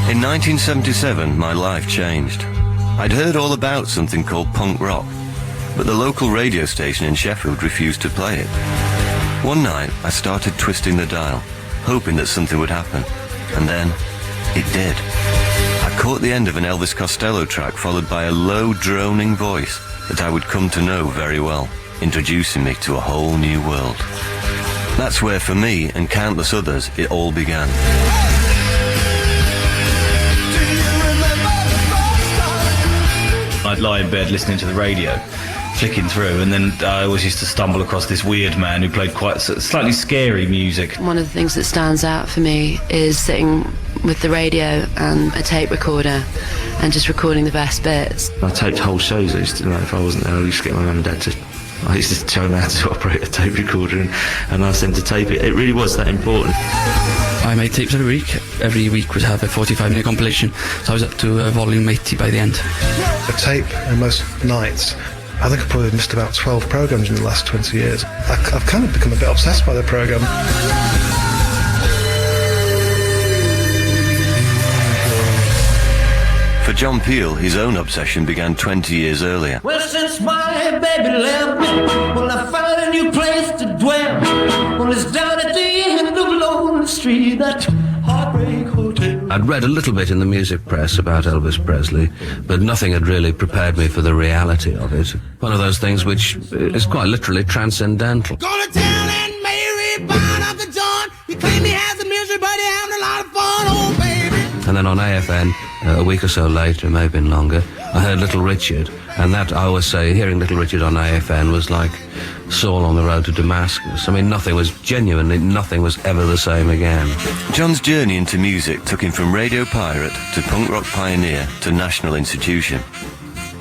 In 1977, my life changed. I'd heard all about something called punk rock, but the local radio station in Sheffield refused to play it. One night, I started twisting the dial, hoping that something would happen. And then, it did. I caught the end of an Elvis Costello track followed by a low, droning voice that I would come to know very well, introducing me to a whole new world. That's where, for me and countless others, it all began. I'd lie in bed listening to the radio, flicking through, and then I always used to stumble across this weird man who played quite slightly scary music. One of the things that stands out for me is sitting with the radio and a tape recorder and just recording the best bits. I taped whole shows. I used to, if I wasn't there, I used to get my mum and dad I used to show them how to operate a tape recorder and ask them to tape it. It really was that important. I made tapes every week. Every week would have a 45-minute compilation, so I was up to volume 80 by the end. A tape in most nights. I think I've probably missed about 12 programmes in the last 20 years. I've kind of become a bit obsessed by the programme. For John Peel, his own obsession began 20 years earlier. Well, since my baby left me, well, I found a new place to dwell. Well, it's down at the end of Lonely Street, that Heartbreak Hotel. I'd read a little bit in the music press about Elvis Presley, but nothing had really prepared me for the reality of it. One of those things which is quite literally transcendental. Go to town and Mary, burn up the joint. He claimed he has the music, but he having a lot of fun, oh baby. And then on AFN, a week or so later, it may have been longer, I heard Little Richard, and that, I always say, hearing Little Richard on AFN was like Saul on the road to Damascus. I mean, nothing was ever the same again. John's journey into music took him from radio pirate to punk rock pioneer to national institution.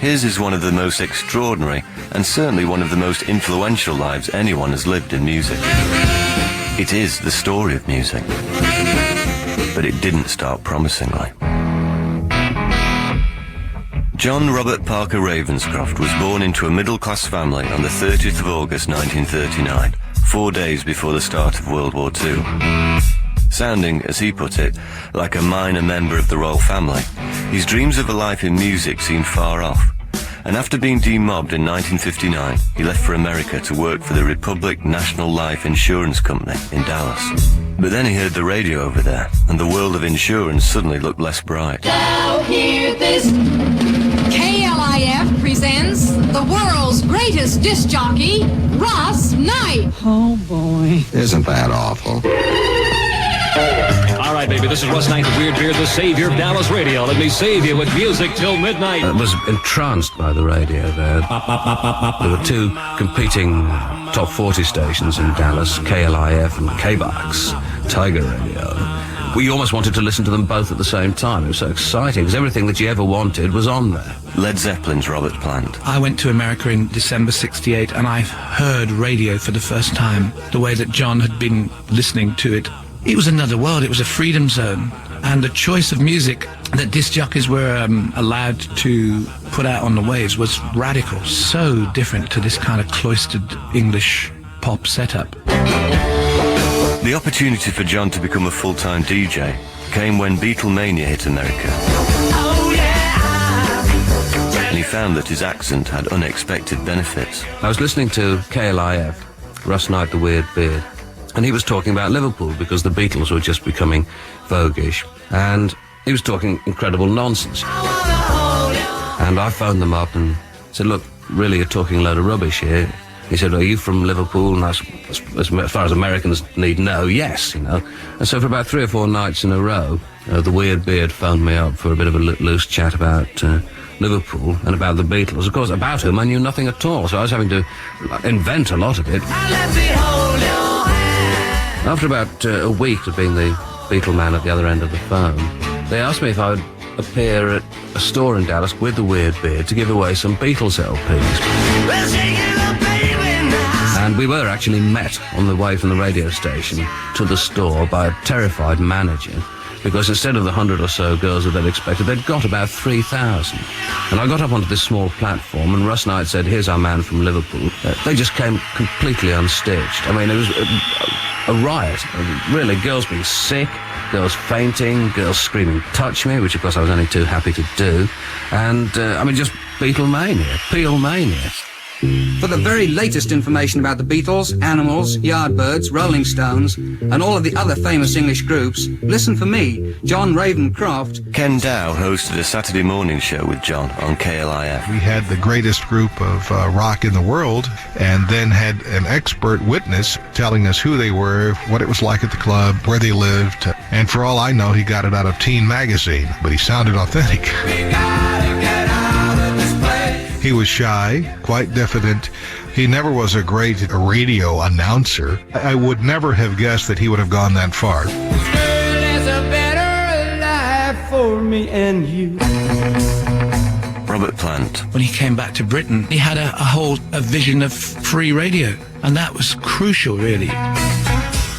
His is one of the most extraordinary and certainly one of the most influential lives anyone has lived in music. It is the story of music. But it didn't start promisingly. John Robert Parker Ravenscroft was born into a middle-class family on the 30th of August 1939, 4 days before the start of World War II. Sounding, as he put it, like a minor member of the royal family, his dreams of a life in music seemed far off. And after being demobbed in 1959, he left for America to work for the Republic National Life Insurance Company in Dallas. But then he heard the radio over there, and the world of insurance suddenly looked less bright. Now hear this. KLIF presents the world's greatest disc jockey, Ross Knight. Oh boy. Isn't that awful? All right, baby, this is Russ Knight, the Weird Beard, the savior of Dallas radio. Let me save you with music till midnight. I was entranced by the radio there. There were two competing top 40 stations in Dallas, KLIF and KBox, Tiger Radio. We almost wanted to listen to them both at the same time. It was so exciting, because everything that you ever wanted was on there. Led Zeppelin's Robert Plant. I went to America in December 68, and I heard radio for the first time, the way that John had been listening to it. It was another world. It was a freedom zone. And the choice of music that disc jockeys were allowed to put out on the waves was radical, so different to this kind of cloistered English pop setup. The opportunity for John to become a full-time DJ came when Beatlemania hit America. Oh yeah. And he found that his accent had unexpected benefits. I was listening to KLIF, Russ Knight, the Weird Beard, and he was talking about Liverpool because the Beatles were just becoming voguish, and he was talking incredible nonsense. And I phoned them up and said, look, really, you're talking a load of rubbish here. He said, are you from Liverpool? And as far as Americans need know, yes, you know. And so for about 3 or 4 nights in a row, the Weird Beard phoned me up for a bit of a loose chat about Liverpool and about the Beatles. Of course, about whom I knew nothing at all, so I was having to invent a lot of it. After about a week of being the Beatle man at the other end of the phone, they asked me if I would appear at a store in Dallas with the Weird Beard to give away some Beatles LPs. And we were actually met on the way from the radio station to the store by a terrified manager, because instead of the 100 or so girls that they'd expected, they'd got about 3,000. And I got up onto this small platform, and Russ Knight said, here's our man from Liverpool. They just came completely unstitched. I mean, it was a riot. Really, girls being sick, girls fainting, girls screaming, touch me, which of course I was only too happy to do. And, just Beatlemania, Peel-mania. For the very latest information about the Beatles, Animals, Yardbirds, Rolling Stones, and all of the other famous English groups, listen for me, John Ravencroft. Ken Dow hosted a Saturday morning show with John on KLIF. We had the greatest group of rock in the world, and then had an expert witness telling us who they were, what it was like at the club, where they lived, and for all I know, he got it out of Teen Magazine, but he sounded authentic. He was shy, quite diffident. He never was a great radio announcer. I would never have guessed that he would have gone that far. There's a better life for me and you. Robert Plant. When he came back to Britain, he had a vision of free radio, and that was crucial, really.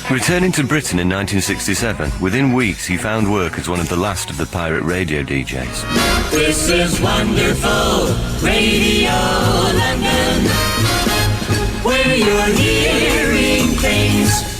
Returning to Britain in 1967, within weeks he found work as one of the last of the pirate radio DJs. This is wonderful Radio London, where you're hearing things,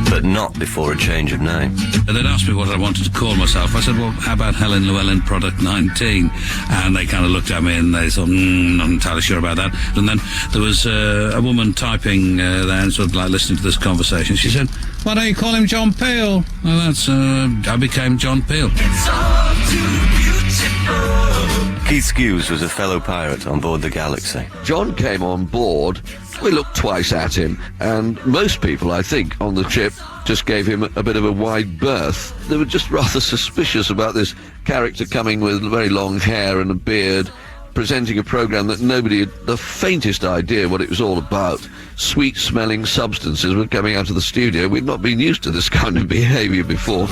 But not before a change of name. They'd asked me what I wanted to call myself. I said, well, how about Helen Llewellyn Product 19? And they kind of looked at me and they thought, not entirely sure about that. And then there was a woman typing there and sort of like listening to this conversation. She said, why don't you call him John Peel? Well, that's, I became John Peel. It's all too beautiful. Keith Hughes was a fellow pirate on board the Galaxy. John came on board. We looked twice at him, and most people, I think, on the ship just gave him a bit of a wide berth. They were just rather suspicious about this character coming with very long hair and a beard, presenting a programme that nobody had the faintest idea what it was all about. Sweet-smelling substances were coming out of the studio. We'd not been used to this kind of behaviour before.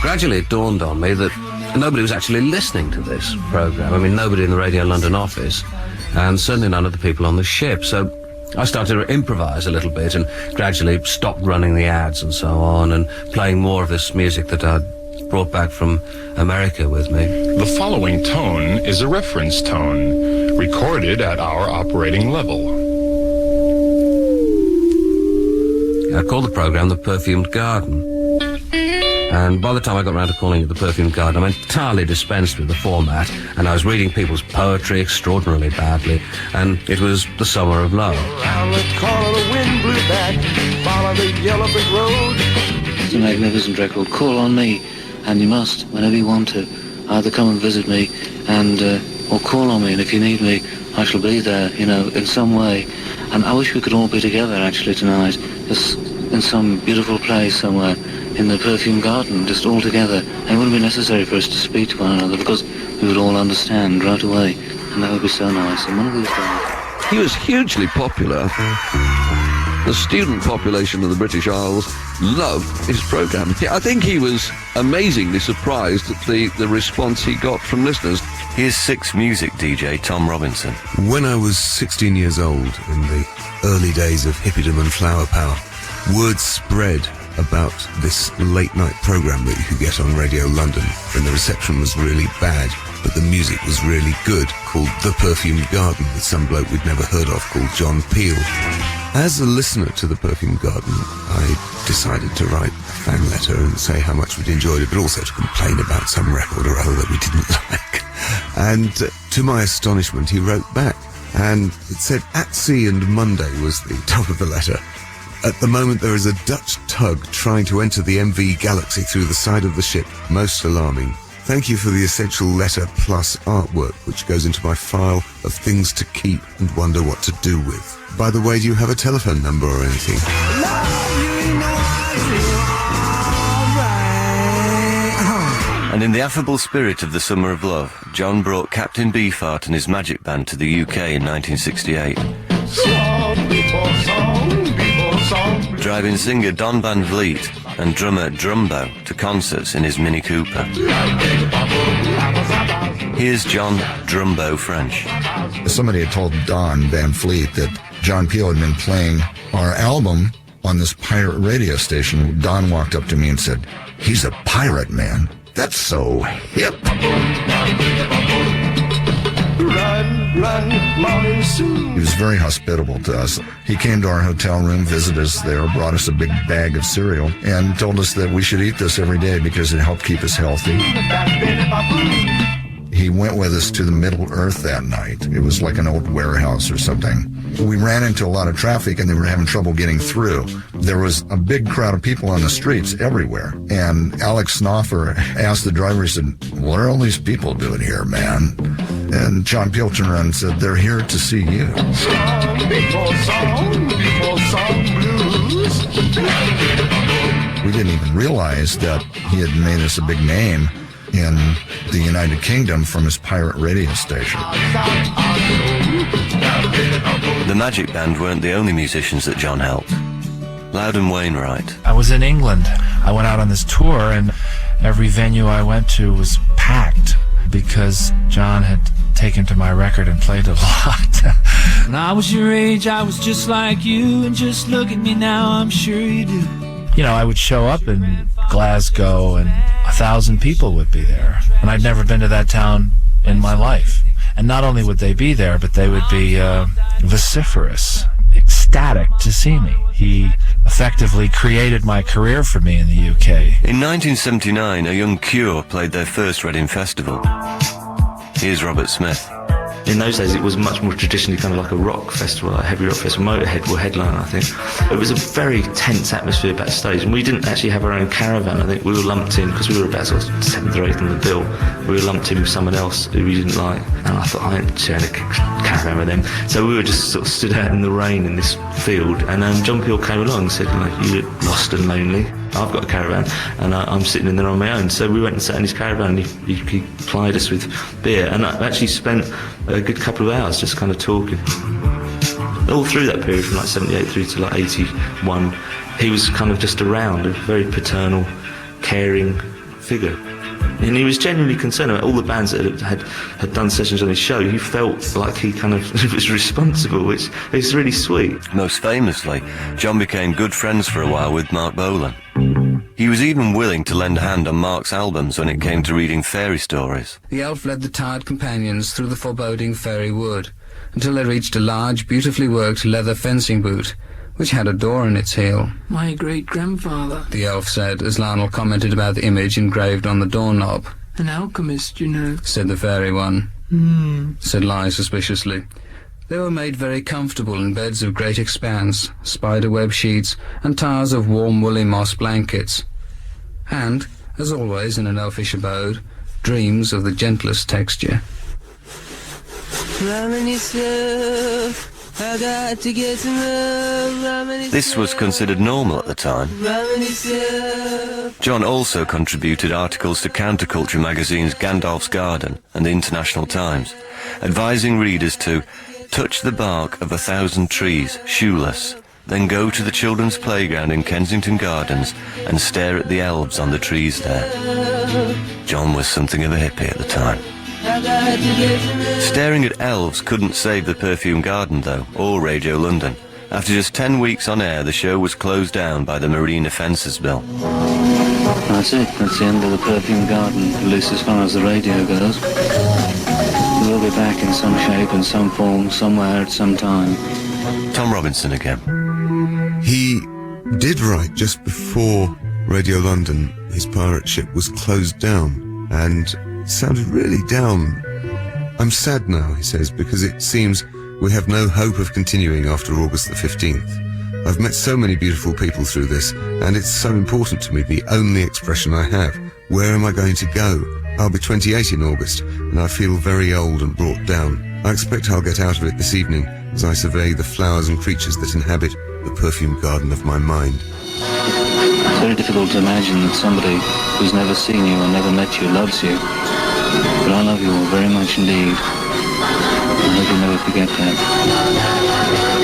Gradually it dawned on me that nobody was actually listening to this programme. I mean, nobody in the Radio London office, and certainly none of the people on the ship. So I started to improvise a little bit and gradually stopped running the ads and so on, and playing more of this music that I'd brought back from America with me. The following tone is a reference tone, recorded at our operating level. I called the programme The Perfumed Garden. And by the time I got around to calling it The Perfumed Garden, I entirely dispensed with the format, and I was reading people's poetry extraordinarily badly, and it was the summer of love. Around the corner, the wind blew back, follow the yellow brick road. It's a magnificent record. Call on me, and you must, whenever you want to, either come and visit me, and or call on me, and if you need me, I shall be there, in some way. And I wish we could all be together, actually, tonight, just in some beautiful place somewhere, in the Perfume Garden, just all together. And it wouldn't be necessary for us to speak to one another, because we would all understand right away, and that would be so nice. And one of these days... He was hugely popular. The student population of the British Isles loved his programme. I think he was amazingly surprised at the response he got from listeners. Here's Six Music DJ Tom Robinson. When I was 16 years old, in the early days of hippiedom and flower power, word spread about this late-night programme that you could get on Radio London, and the reception was really bad, but the music was really good, called The Perfumed Garden, with some bloke we'd never heard of called John Peel. As a listener to The Perfumed Garden, I decided to write a fan letter and say how much we'd enjoyed it, but also to complain about some record or other that we didn't like. And to my astonishment, he wrote back, and it said, "At sea and Monday" was the top of the letter. "At the moment there is a Dutch tug trying to enter the MV Galaxy through the side of the ship. Most alarming. Thank you for the essential letter plus artwork, which goes into my file of things to keep and wonder what to do with. By the way, do you have a telephone number or anything?" And in the affable spirit of the Summer of Love, John brought Captain Beefheart and his magic band to the UK in 1968. Driving singer Don Van Vliet and drummer Drumbo to concerts in his Mini Cooper. Here's John Drumbo French. Somebody had told Don Van Vliet that John Peel had been playing our album on this pirate radio station. Don walked up to me and said, "He's a pirate, man. That's so hip." Run, He was very hospitable to us. He came to our hotel room, visited us there, brought us a big bag of cereal, and told us that we should eat this every day because it helped keep us healthy. He went with us to the Middle Earth that night. It was like an old warehouse or something. We ran into a lot of traffic and they were having trouble getting through. There was a big crowd of people on the streets everywhere. And Alex Snoffer asked the driver, he said, "What are all these people doing here, man?" And John Peel turned around and said, "They're here to see you." We didn't even realize that he had made us a big name in the United Kingdom from his pirate radio station. The Magic Band weren't the only musicians that John helped. Loudon Wainwright. I was in England. I went out on this tour, and every venue I went to was packed because John had taken to my record and played it a lot. When I was your age, I was just like you, and just look at me now, I'm sure you do. You know, I would show up in Glasgow and 1,000 people would be there. And I'd never been to that town in my life. And not only would they be there, but they would be vociferous, ecstatic to see me. He effectively created my career for me in the UK. In 1979, a young Cure played their first Reading Festival. Here's Robert Smith. In those days, it was much more traditionally kind of like a rock festival, like a heavy rock festival. Motorhead were headliner, I think. It was a very tense atmosphere backstage, and we didn't actually have our own caravan. I think we were lumped in, because we were about sort of 7th or 8th on the bill, we were lumped in with someone else who we didn't like, and I thought I ain't sharing a caravan with them. So we were just sort of stood out in the rain in this field, and John Peel came along and said, like, "You look lost and lonely. I've got a caravan, and I'm sitting in there on my own." So we went and sat in his caravan, and he plied us with beer, and I actually spent a good couple of hours just kind of talking. All through that period, from like 78 through to like 81, he was kind of just around, a very paternal, caring figure. And he was genuinely concerned about all the bands that had done sessions on his show. He felt like he kind of was responsible, which is really sweet. Most famously, John became good friends for a while with Mark Bolan. He was even willing to lend a hand on Mark's albums when it came to reading fairy stories. The elf led the tired companions through the foreboding fairy wood until they reached a large, beautifully worked leather fencing boot, which had a door in its heel. My great-grandfather. The elf said, as Lionel commented about the image engraved on the doorknob. An alchemist, you know. Said the fairy one. Said Lyle suspiciously. They were made very comfortable in beds of great expanse, spiderweb sheets, and towers of warm woolly moss blankets. And, as always in an elfish abode, dreams of the gentlest texture. This was considered normal at the time. John also contributed articles to counterculture magazines Gandalf's Garden and the International Times, advising readers to touch the bark of 1,000 trees, shoeless, then go to the children's playground in Kensington Gardens and stare at the elves on the trees there. John was something of a hippie at the time. Staring at elves couldn't save the Perfume Garden, though, or Radio London. After just 10 weeks on air, the show was closed down by the Marine Offences Bill. That's it. That's the end of the Perfume Garden, at least as far as the radio goes. We'll be back in some shape and some form, somewhere at some time. Tom Robinson again. He did write just before Radio London, his pirate ship was closed down, and sounded really down. "I'm sad now," he says, "because it seems we have no hope of continuing after August the 15th. I've met so many beautiful people through this, and it's so important to me, the only expression I have. Where am I going to go? I'll be 28 in August, and I feel very old and brought down. I expect I'll get out of it this evening as I survey the flowers and creatures that inhabit the perfume garden of my mind." It's very difficult to imagine that somebody who's never seen you or never met you loves you. But I love you all very much indeed. I hope you'll never forget that.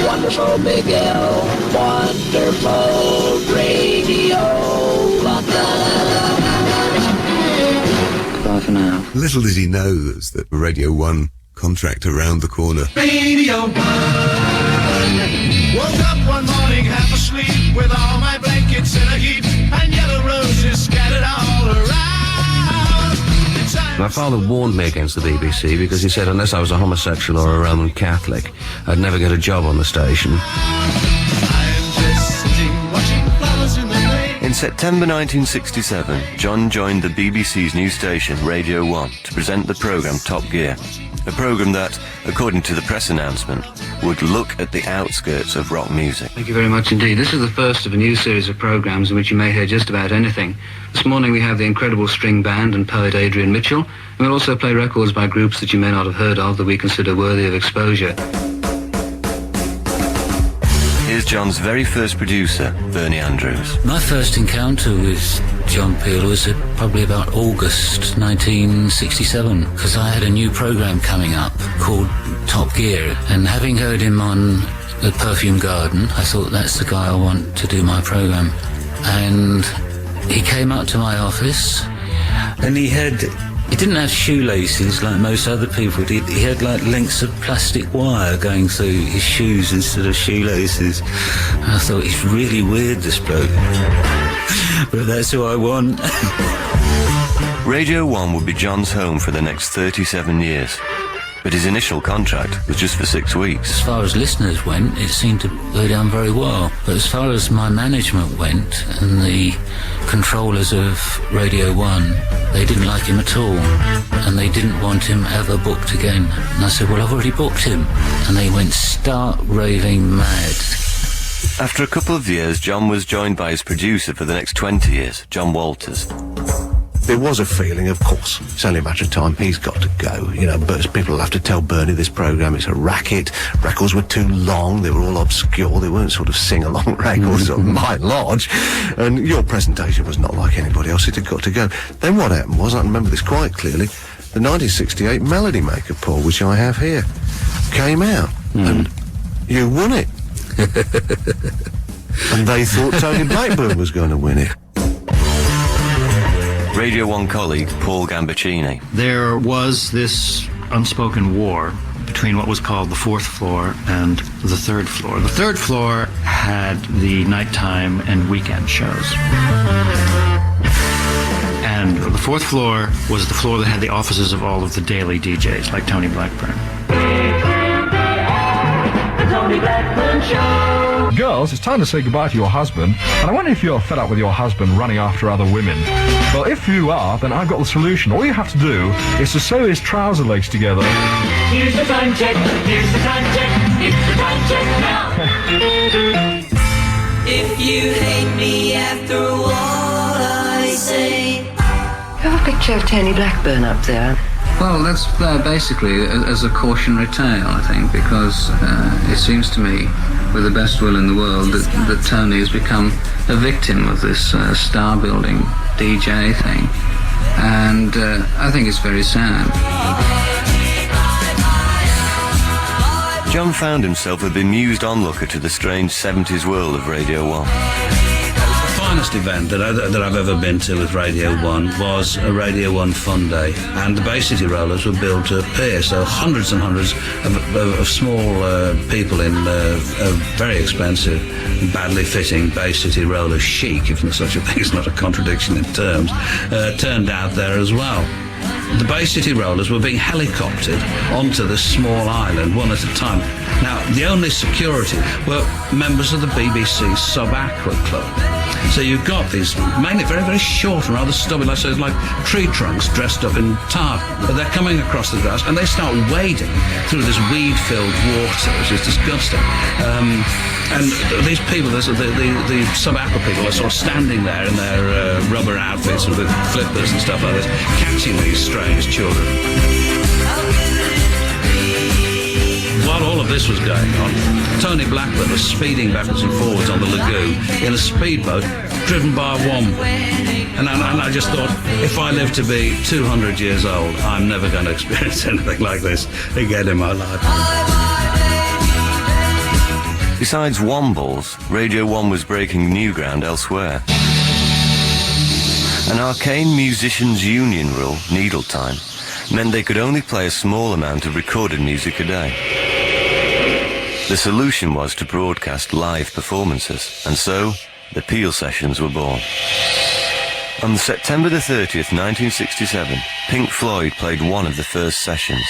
Wonderful Big L, wonderful Radio London. Goodbye for now. Little did he know that the Radio 1 contract around the corner. Radio 1. Woke up one morning half asleep with all my blankets in a heap and yellow roses scattered all around. My father warned me against the BBC because he said unless I was a homosexual or a Roman Catholic, I'd never get a job on the station. In September 1967, John joined the BBC's new station, Radio 1, to present the programme Top Gear, a programme that, according to the press announcement, would look at the outskirts of rock music. Thank you very much indeed. This is the first of a new series of programmes in which you may hear just about anything. This morning we have the incredible string band and poet Adrian Mitchell, and we'll also play records by groups that you may not have heard of that we consider worthy of exposure. Here's John's very first producer, Bernie Andrews. My first encounter with John Peel was probably about August 1967, because I had a new programme coming up called Top Gear, and having heard him on the Perfume Garden, I thought that's the guy I want to do my programme. And he came up to my office, and he didn't have shoelaces like most other people. He had like lengths of plastic wire going through his shoes instead of shoelaces. And I thought, he's really weird, this bloke. But that's who I want. Radio 1 would be John's home for the next 37 years. But his initial contract was just for 6 weeks. As far as listeners went, it seemed to go down very well. But as far as my management went and the controllers of Radio 1, they didn't like him at all. And they didn't want him ever booked again. And I said, well, I've already booked him. And they went stark raving mad. After a couple of years, John was joined by his producer for the next 20 years, John Walters. There was a feeling, of course, it's only a matter of time, he's got to go, but people will have to tell Bernie this programme is a racket, records were too long, they were all obscure, they weren't sort of sing-along records of my lodge, and your presentation was not like anybody else, it had got to go. Then what happened was, I remember this quite clearly, the 1968 Melody Maker, Paul, which I have here, came out, and you won it. And they thought Tony Blackburn was going to win it. Radio 1 colleague Paul Gambaccini. There was this unspoken war between what was called the fourth floor and the third floor. The third floor had the nighttime and weekend shows. And the fourth floor was the floor that had the offices of all of the daily DJs, like Tony Blackburn. The Tony Blackburn Show. Girls, it's time to say goodbye to your husband, and I wonder if you're fed up with your husband running after other women. Well, if you are, then I've got the solution. All you have to do is to sew his trouser legs together. Here's the time check, here's the time check, here's the time check now. If you hate me after what I say. You have a picture of Tony Blackburn up there. Well, that's basically as a cautionary tale, I think, because it seems to me, with the best will in the world, that Tony has become a victim of this star-building DJ thing. And I think it's very sad. John found himself a bemused onlooker to the strange 70s world of Radio 1. The finest event that I've ever been to with Radio 1 was a Radio 1 Fun Day, and the Bay City Rollers were built to appear, so hundreds and hundreds of small people in very expensive, badly fitting Bay City Roller chic, if such a thing is not a contradiction in terms, turned out there as well. The Bay City Rollers were being helicoptered onto this small island, one at a time. Now, the only security were members of the BBC Sub-Aqua Club. So you've got these mainly very, very short and rather stubby, like tree trunks dressed up in tar. But they're coming across the grass and they start wading through this weed-filled water, which is disgusting. And these people, the Sub-Aqua people, are sort of standing there in their rubber outfits and with flippers and stuff like this, catching these strange children. While all of this was going on, Tony Blackburn was speeding backwards and forwards on the lagoon in a speedboat driven by a wombat. And I just thought, if I live to be 200 years old, I'm never going to experience anything like this again in my life. Besides Wombles, Radio 1 was breaking new ground elsewhere. An arcane musicians' union rule, needle time, meant they could only play a small amount of recorded music a day. The solution was to broadcast live performances, and so the Peel sessions were born. On September the 30th, 1967, Pink Floyd played one of the first sessions.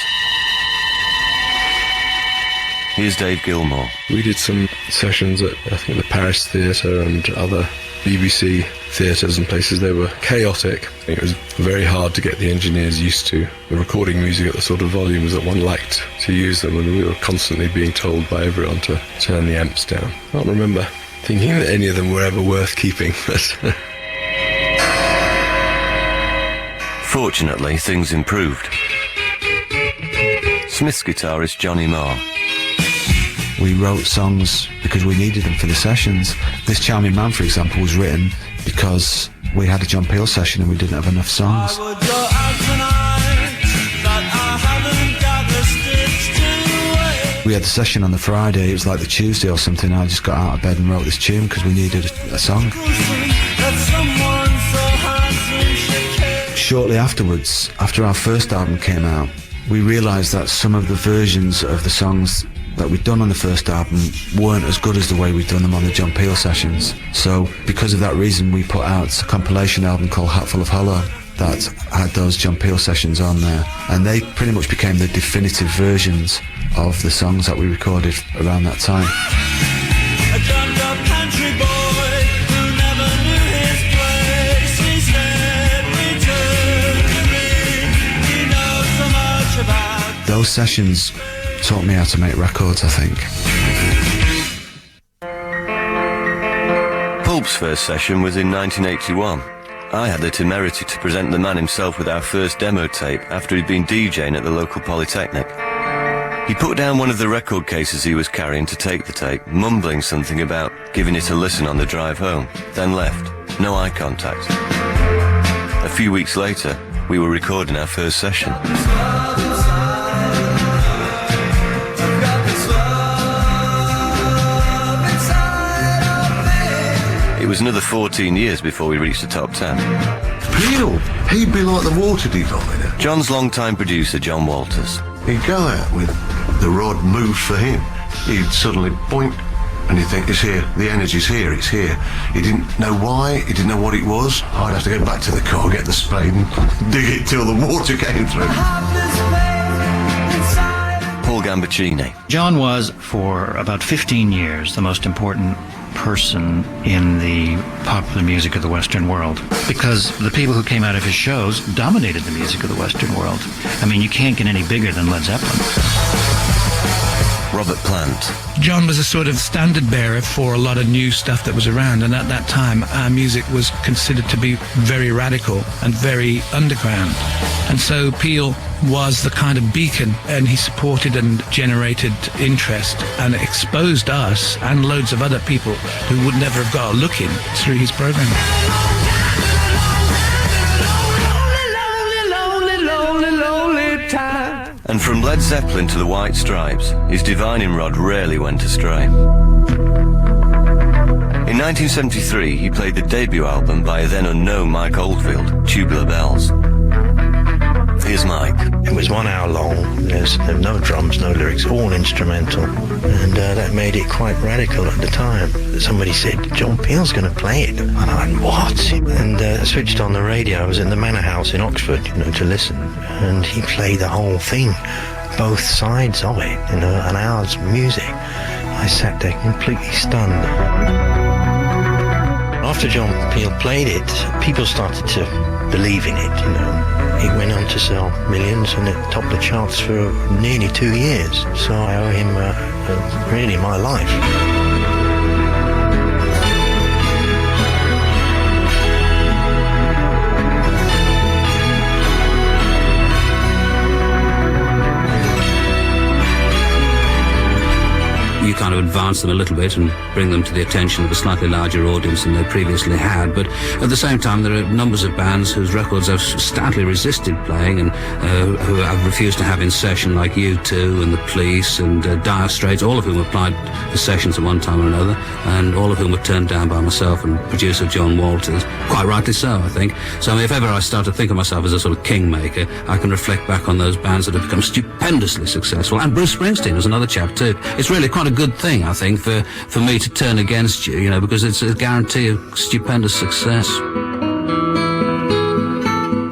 Here's Dave Gilmour. We did some sessions at, I think, the Paris Theatre and other BBC theatres and places. They were chaotic. It was very hard to get the engineers used to the recording music at the sort of volumes that one liked to use them, and we were constantly being told by everyone to turn the amps down. I can't remember thinking that any of them were ever worth keeping. Fortunately, things improved. Smith's guitarist Johnny Marr. We wrote songs because we needed them for the sessions. This Charming Man, for example, was written because we had a John Peel session and we didn't have enough songs. We had the session on the Friday, it was like the Tuesday or something, I just got out of bed and wrote this tune because we needed a song. Shortly afterwards, after our first album came out, we realised that some of the versions of the songs that we'd done on the first album weren't as good as the way we'd done them on the John Peel sessions. So because of that reason, we put out a compilation album called Hatful of Hollow that had those John Peel sessions on there, and they pretty much became the definitive versions of the songs that we recorded around that time. Those sessions taught me how to make records, I think. Pulp's first session was in 1981. I had the temerity to present the man himself with our first demo tape after he'd been DJing at the local polytechnic. He put down one of the record cases he was carrying to take the tape, mumbling something about giving it a listen on the drive home, then left. No eye contact. A few weeks later, we were recording our first session. It was another 14 years before we reached the top 10. Peel, he'd be like the water designer. John's longtime producer, John Walters. He'd go out with the rod moved for him. He'd suddenly point, and you'd think, it's here, the energy's here, it's here. He didn't know why, he didn't know what it was. I'd have to go back to the car, get the spade and dig it till the water came through. Paul Gambaccini. John was, for about 15 years, the most important person in the popular music of the Western world, because the people who came out of his shows dominated the music of the Western world. I mean, you can't get any bigger than Led Zeppelin. Robert Plant. John was a sort of standard bearer for a lot of new stuff that was around, and at that time our music was considered to be very radical and very underground. And so Peel was the kind of beacon, and he supported and generated interest and exposed us and loads of other people who would never have got a look in through his program. And from Led Zeppelin to the White Stripes, his divining rod rarely went astray. In 1973, he played the debut album by a then unknown Mike Oldfield, Tubular Bells. Here's Mike. It was 1 hour long. There were no drums, no lyrics, all instrumental. And that made it quite radical at the time. Somebody said, John Peel's going to play it. And I went, what? And I switched on the radio. I was in the Manor House in Oxford, to listen. And he played the whole thing, both sides of it, an hour's music. I sat there completely stunned. After John Peel played it, people started to believe in it, He went on to sell millions and it topped the charts for nearly 2 years. So I owe him really my life. You kind of advance them a little bit and bring them to the attention of a slightly larger audience than they previously had. But at the same time, there are numbers of bands whose records I've stoutly resisted playing and who I've refused to have in session, like U2 and The Police and Dire Straits, all of whom applied for sessions at one time or another, and all of whom were turned down by myself and producer John Walters. Quite rightly so, I think. So if ever I start to think of myself as a sort of kingmaker, I can reflect back on those bands that have become stupendously successful. And Bruce Springsteen was another chap too. It's really quite a good thing, I think, for me to turn against you, because it's a guarantee of stupendous success.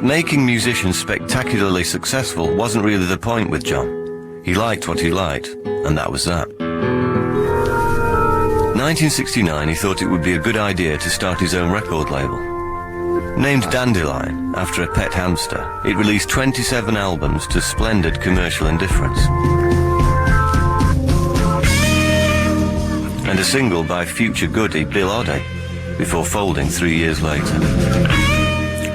But making musicians spectacularly successful wasn't really the point with John. He liked what he liked, and that was that. 1969, he thought it would be a good idea to start his own record label. Named Dandelion, after a pet hamster, it released 27 albums to splendid commercial indifference. And a single by future goodie Bill Oddie, before folding 3 years later.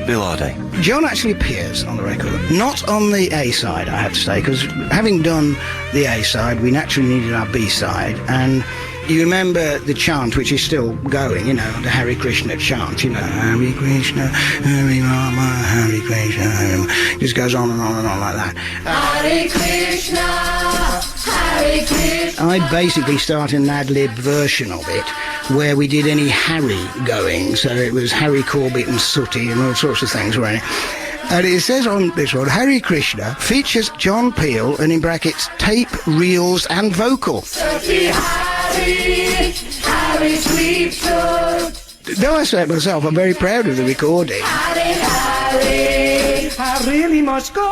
Bill Oddie. John actually appears on the record, not on the A side, I have to say, because having done the A side, we naturally needed our B side, and you remember the chant, which is still going, you know, the Hare Krishna chant, you know, Hare Krishna, Hare Rama, Hare Krishna, Hare Rama. It just goes on and on and on like that. Hare Krishna, Hare Krishna. I basically started an ad-lib version of it, where we did any Harry going, so it was Harry Corbett and Sooty and all sorts of things were in it. And it says on this one, Hare Krishna features John Peel, and in brackets, tape, reels and vocal. Harry Sweepstone. Though I say it myself, I'm very proud of the recording. Harry, I really must go.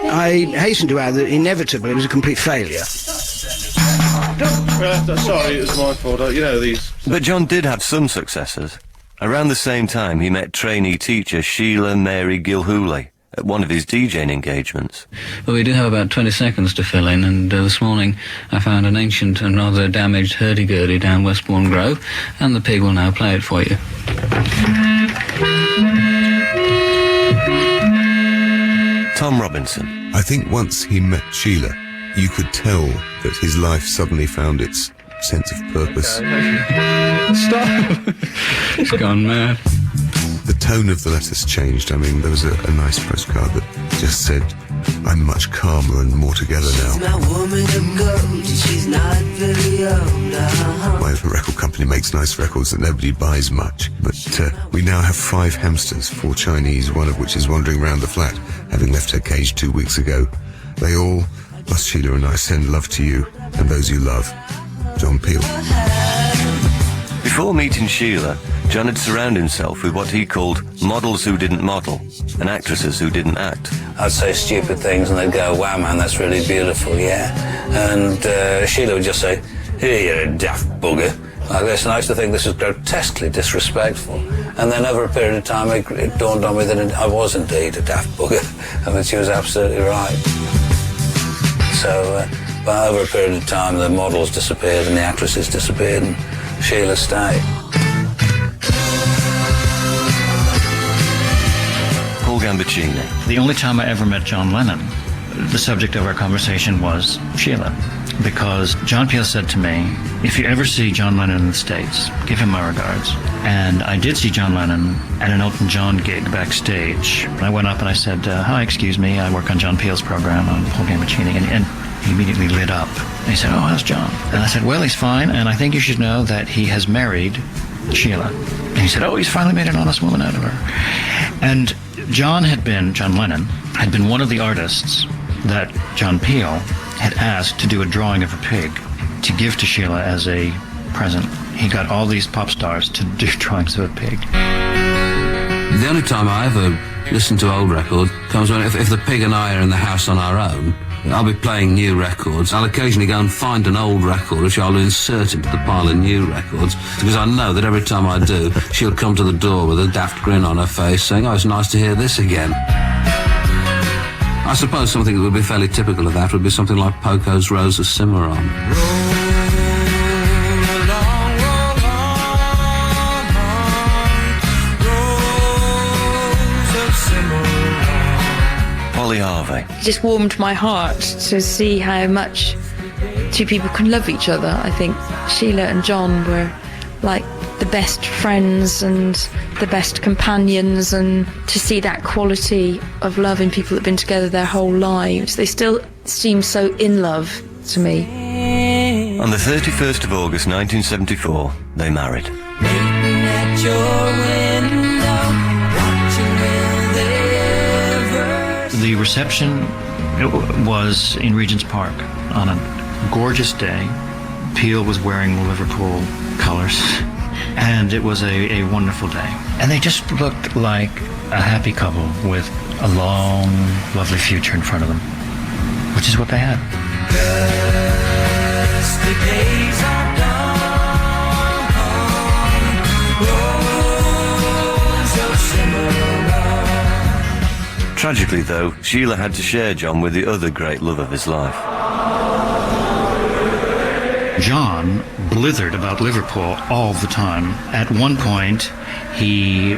I hasten to add that inevitably it was a complete failure. Sorry, it was my fault. You know these. But John did have some successes. Around the same time, he met trainee teacher Sheila Mary Gilhooly at one of his DJing engagements. Well, we do have about 20 seconds to fill in, and this morning I found an ancient and rather damaged hurdy-gurdy down Westbourne Grove, and the pig will now play it for you. Tom Robinson. I think once he met Sheila, you could tell that his life suddenly found its sense of purpose. Stop! It's gone mad. The tone of the letters changed. I mean, there was a nice postcard that just said, I'm much calmer and more together now. My woman of gold, she's not very old. My record company makes nice records that nobody buys much, but we now have 5 hamsters, 4 Chinese, one of which is wandering around the flat, having left her cage 2 weeks ago. They all, plus Sheila and I, send love to you and those you love. John Peel. Before meeting Sheila, John had surrounded himself with what he called models who didn't model and actresses who didn't act. I'd say stupid things and they'd go, wow man, that's really beautiful, yeah. And Sheila would just say, here, you're a daft bugger, like this, and I used to think this was grotesquely disrespectful. And then over a period of time it dawned on me that I was indeed a daft bugger, and that she was absolutely right. So but over a period of time the models disappeared and the actresses disappeared and Sheila stayed. Paul Gambaccini. The only time I ever met John Lennon, the subject of our conversation was Sheila, because John Peel said to me, if you ever see John Lennon in the States, give him my regards. And I did see John Lennon at an Elton John gig backstage. I went up and I said, hi, excuse me, I work on John Peel's program on Paul Gambaccini, and he immediately lit up. And he said, oh, how's John? And I said, well, he's fine, and I think you should know that he has married Sheila. And he said, oh, he's finally made an honest woman out of her. And John Lennon had been one of the artists that John Peel had asked to do a drawing of a pig to give to Sheila as a present. He got all these pop stars to do drawings of a pig. The only time I ever listen to old records comes when if the pig and I are in the house on our own, I'll be playing new records. I'll occasionally go and find an old record which I'll insert into the pile of new records, because I know that every time I do, she'll come to the door with a daft grin on her face saying, oh, it's nice to hear this again. I suppose something that would be fairly typical of that would be something like Poco's Rose of Cimarron. Polly Harvey. It just warmed my heart to see how much two people can love each other. I think Sheila and John were like the best friends and the best companions, and to see that quality of love in people that have been together their whole lives. They still seem so in love to me. On the 31st of August 1974, they married. At your window, watching will they ever. The reception was in Regent's Park on a gorgeous day. Peel was wearing Liverpool colours. And it was a wonderful day. And they just looked like a happy couple with a long, lovely future in front of them, which is what they had. Tragically, though, Sheila had to share John with the other great love of his life. John blithered about Liverpool all the time. At one point, he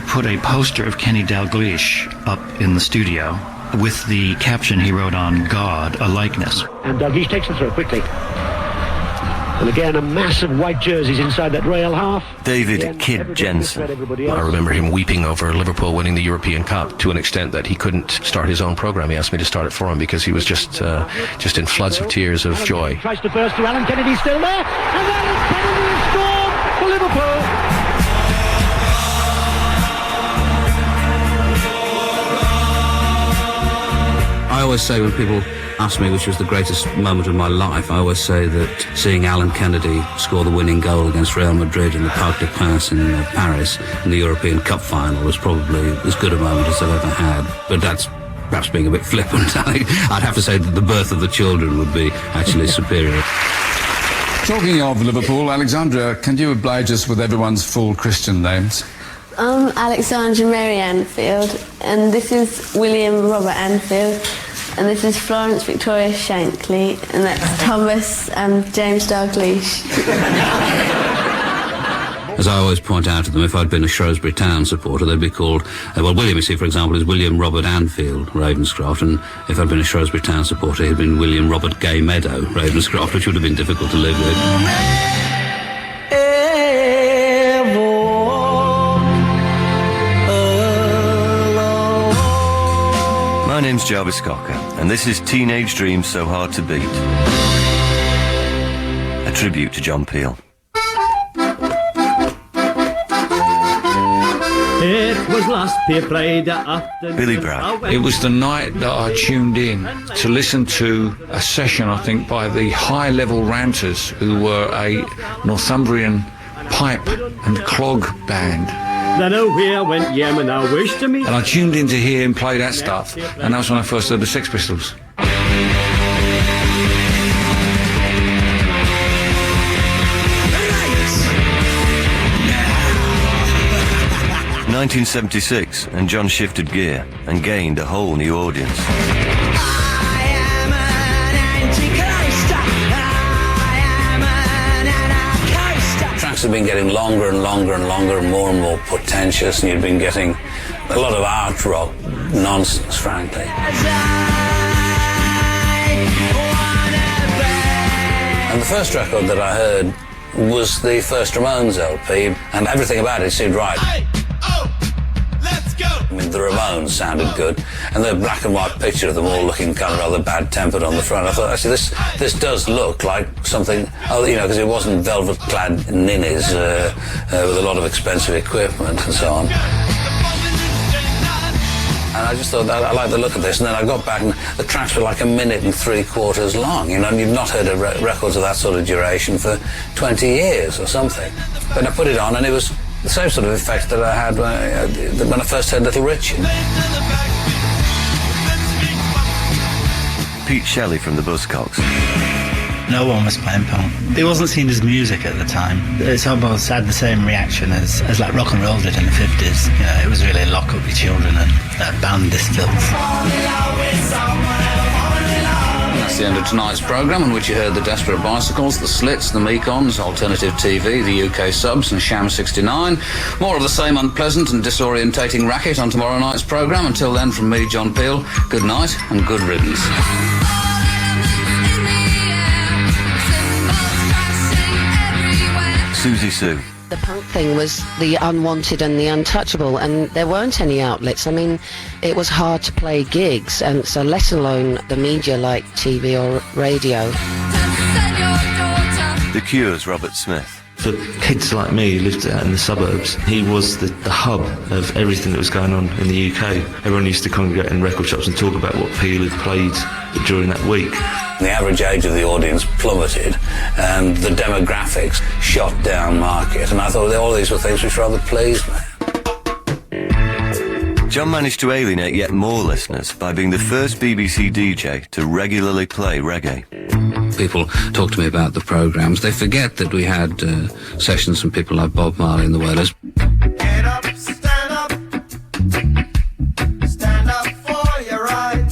put a poster of Kenny Dalglish up in the studio with the caption he wrote on God, a likeness. And Dalglish takes the throw quickly. And again, a massive white jerseys inside that rail half. David Kid Jensen. I remember him weeping over Liverpool winning the European Cup to an extent that he couldn't start his own programme. He asked me to start it for him because he was just in floods of tears of joy. Tries to burst to Alan Kennedy, still there. And Alan Kennedy has scored for Liverpool. I always say when people ask me which was the greatest moment of my life, I always say that seeing Alan Kennedy score the winning goal against Real Madrid in the Parc des Princes in Paris in the European Cup final was probably as good a moment as I've ever had. But that's perhaps being a bit flippant. I'd have to say that the birth of the children would be actually superior. Talking of Liverpool, Alexandra, can you oblige us with everyone's full Christian names? I'm Alexandra Mary Anfield, and this is William Robert Anfield, and this is Florence Victoria Shankly, and that's Thomas James Dalglish. As I always point out to them, if I'd been a Shrewsbury Town supporter, they'd be called, William, you see, for example, is William Robert Anfield, Ravenscroft, and if I'd been a Shrewsbury Town supporter, he'd been William Robert Gay Meadow, Ravenscroft, which would have been difficult to live with. My name's Jarvis Cocker, and this is Teenage Dreams So Hard to Beat, a tribute to John Peel. It was last Peel played at Billy Bragg. It was the night that I tuned in to listen to a session, I think, by the high-level Ranters, who were a Northumbrian pipe and clog band. Then away went Yemen, I wish to meet. And I tuned in to hear him play that stuff, and that was when I first heard the Sex Pistols. 1976, and John shifted gear and gained a whole new audience. Tracks have been getting longer and longer and longer and more pretentious, and you've been getting a lot of art rock nonsense, frankly. And the first record that I heard was the first Ramones LP, and everything about it seemed right. I mean, the Ramones sounded good, and the black and white picture of them all looking kind of rather bad-tempered on the front. I thought, actually, this does look like something, because it wasn't velvet-clad ninnies with a lot of expensive equipment and so on. And I just thought, I like the look of this, and then I got back, and the tracks were like 1 minute and 3/4 long, and you've not heard records of that sort of duration for 20 years or something. But I put it on, and it was the same sort of effect that I had when I first heard Little Richard. Pete Shelley from the Buzzcocks. No one was playing punk. It wasn't seen as music at the time. It's almost had the same reaction as like rock and roll did in the 50s. It was really lock up your children and ban this filth. That's the end of tonight's programme, in which you heard the Desperate Bicycles, the Slits, the Mekons, Alternative TV, the UK Subs and Sham 69. More of the same unpleasant and disorientating racket on tomorrow night's programme. Until then, from me, John Peel, good night and good riddance. Susie Sue. The punk thing was the unwanted and the untouchable, and there weren't any outlets. I mean, it was hard to play gigs, and so let alone the media like TV or radio. The Cure's Robert Smith. For kids like me who lived out in the suburbs, he was the hub of everything that was going on in the UK. Everyone used to congregate in record shops and talk about what Peel had played during that week. The average age of the audience plummeted and the demographics shot down market, and I thought all these were things which rather pleased me. John managed to alienate yet more listeners by being the first BBC DJ to regularly play reggae. People talk to me about the programmes. They forget that we had sessions from people like Bob Marley and the Wailers. Get up, stand up. Stand up for your right.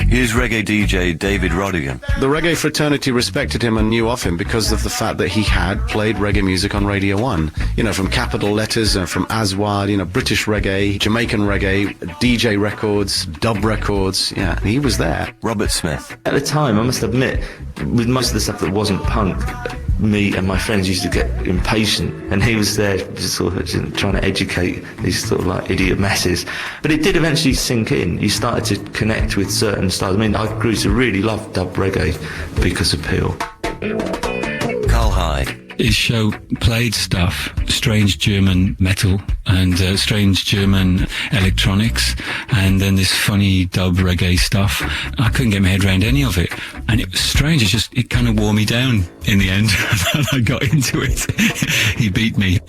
Here's reggae DJ David Rodigan. The reggae fraternity respected him and knew of him because of the fact that he had played reggae music on Radio 1. You know, from Capital Letters and from Aswad, you know, British reggae, Jamaican reggae, DJ records, dub records. Yeah, he was there. Robert Smith. At the time, I must admit, with most of the stuff that wasn't punk, me and my friends used to get impatient, and he was there just sort of trying to educate these sort of like idiot masses. But it did eventually sink in. You started to connect with certain styles. I mean, I grew to really love dub reggae because of Peel. Carl Hyde. His show played stuff, strange German metal and strange German electronics, and then this funny dub reggae stuff. I couldn't get my head around any of it, and it was strange. It kind of wore me down in the end. I got into it. He beat me.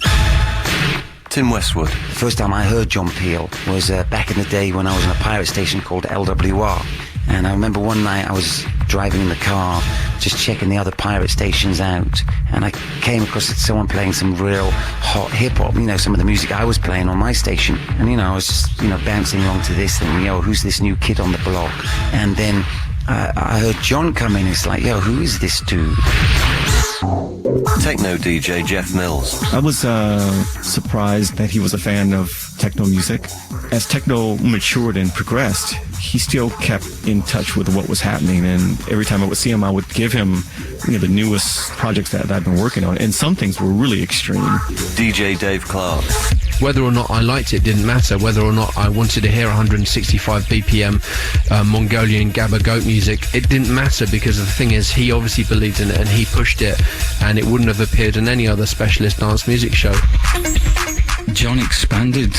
Tim Westwood. The first time I heard John Peel was back in the day when I was on a pirate station called LWR. And I remember one night I was driving in the car, just checking the other pirate stations out, and I came across someone playing some real hot hip-hop, you know, some of the music I was playing on my station. And, you know, I was just, you know, bouncing along to this thing, yo, who's this new kid on the block? And then I heard John come in. It's like, yo, who is this dude? Techno DJ Jeff Mills. I was surprised that he was a fan of techno music. As techno matured and progressed, he still kept in touch with what was happening, and every time I would see him, I would give him, you know, the newest projects that I've been working on, and some things were really extreme. DJ Dave Clark. Whether or not I liked it didn't matter. Whether or not I wanted to hear 165 BPM Mongolian Gabba goat music, it didn't matter, because the thing is, he obviously believed in it and he pushed it, and it wouldn't have appeared in any other specialist dance music show. John expanded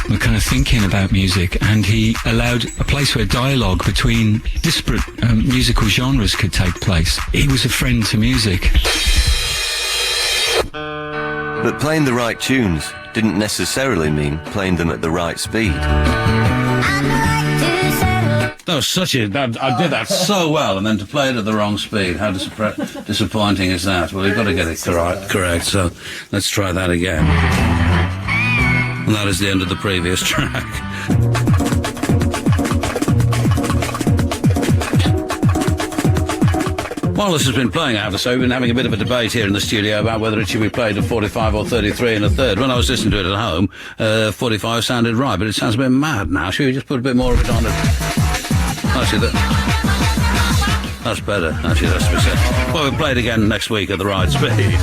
the kind of thinking about music, and he allowed a place where dialogue between disparate musical genres could take place. He was a friend to music. But playing the right tunes didn't necessarily mean playing them at the right speed. That was such a... I did that so well, and then to play it at the wrong speed, how disappointing is that? Well, you've got to get it correct, so let's try that again. And that is the end of the previous track. While this has been playing, I have to say, we've been having a bit of a debate here in the studio about whether it should be played at 45 or 33 and a third. When I was listening to it at home, 45 sounded right, but it sounds a bit mad now. Should we just put a bit more of it on it? Actually, that's better. Actually, that's what we said. Well, we'll play it again next week at the right speed.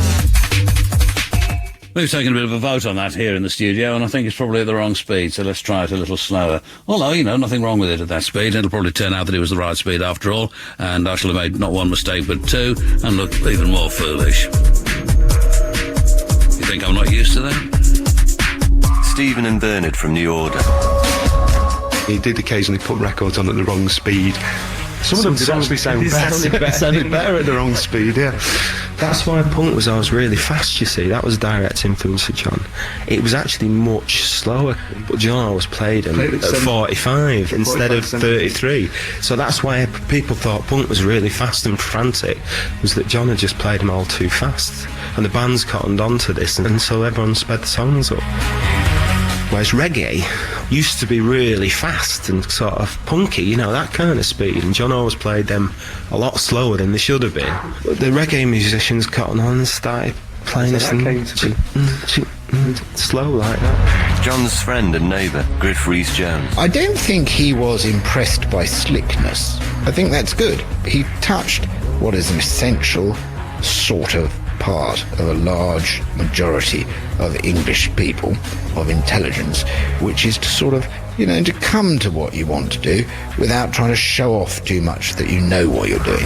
We've taken a bit of a vote on that here in the studio, and I think it's probably at the wrong speed, so let's try it a little slower. Although, you know, nothing wrong with it at that speed. It'll probably turn out that it was the right speed after all, and I shall have made not one mistake but two, and look even more foolish. You think I'm not used to that? Stephen and Bernard from New Order. He did occasionally put records on at the wrong speed. Some of them did actually sound better. Sounded better at the wrong speed, yeah. That's why punk was always really fast, you see. That was direct influence of John. It was actually much slower, but John always played them at 45 instead of 33. So that's why people thought punk was really fast and frantic, was that John had just played them all too fast. And the bands cottoned on to this, and so everyone sped the songs up. Whereas reggae used to be really fast and sort of punky, you know, that kind of speed, and John always played them a lot slower than they should have been. But the reggae musicians cottoned on and started playing this thing slow like that. John's friend and neighbour, Griff Rhys-Jones. I don't think he was impressed by slickness. I think that's good. He touched what is an essential sort of part of a large majority of English people of intelligence, which is to sort of, you know, to come to what you want to do without trying to show off too much that you know what you're doing.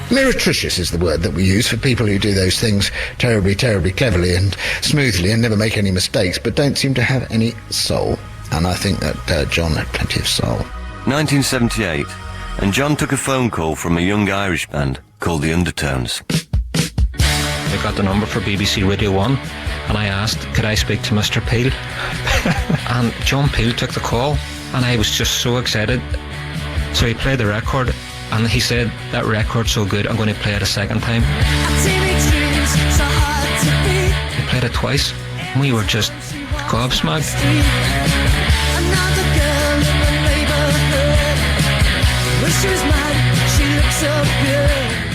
Meretricious is the word that we use for people who do those things terribly, terribly cleverly and smoothly and never make any mistakes, but don't seem to have any soul. And I think that John had plenty of soul. 1978, and John took a phone call from a young Irish band called the Undertones. I got the number for BBC Radio 1 and I asked, could I speak to Mr. Peel? And John Peel took the call and I was just so excited. So he played the record and he said, that record's so good, I'm going to play it a second time. He played it twice and we were just gobsmacked.